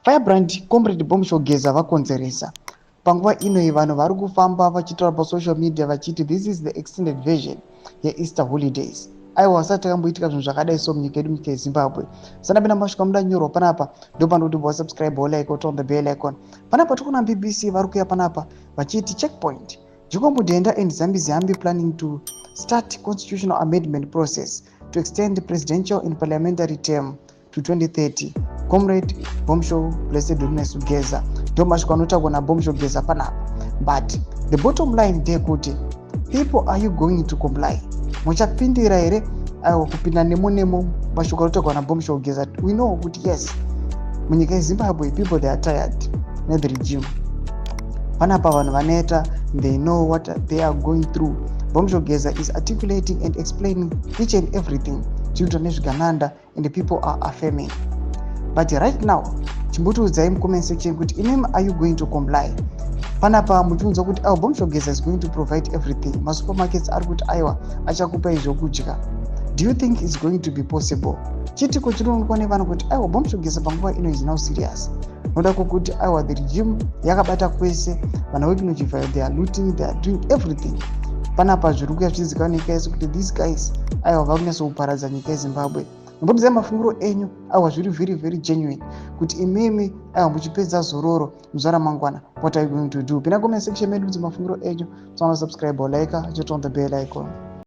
Firebrand comrade Bomshogeza vakonzeresa. Panguva ino vanhu vari kufamba vachitaura pasocial media vachiti this is the extended version yeEaster holidays. Aiwa asati takamboitika zvinhu zvakadai so munyika yedu munyika yeZimbabwe. Sandapinda masvika mudanyorwa panapa ndopanokuti wasubscribe like on the bell icon. Panapa tikuona BBC vari kuuya panapa vachiti checkpoint. Jacob Mudenda and Zambia planning to start constitutional amendment process to extend the presidential and parliamentary term to 2030. Comrade Bomsho Blessed Goodness Ugeza ndomasvika anotaurwa naBomsho Geza panapa. But the bottom line there kuti people, are you going to comply? Muchapindira here kupinda nemo masvika anotaurwa naBomsho Geza. We know kuti yes, munyika yeZimbabwe people they are tired with the regime. Panapa vanhu vaneta, they know what they are going through. Bomsho Geza is articulating and explaining each and everything children nezvigananda and the people are affirming. But right now chimbotiudzai mcomment section kuti imimi are you going to comply? Panapa muchiunza kuti Bomsho Geza is going to provide everything. Masupermarkets ari kuti aiwa achakupai zvokudya. Do you think it's going to be possible? Chitiko chinoonekwa nevanhu kuti aiwa Bomsho Geza panguva ino is now serious. Noda kuti aiwa the regime yakabata kwese, vanhu vekunojivha, they are looting, they are doing everything. Panapa zviri kuya zvichizikanwa nyika yese kuti these guys aiwa vari kunyatsokuparadza nyika yeZimbabwe. Mbotidzai mafungiro enyu aiwa zviri very very genuine kuti imimi aiwa muchipedza zororo muzuva ramangwana, what are you going to do? Pinda comment section medu mafungiro enyu, subscribe or like, just on the bell icon.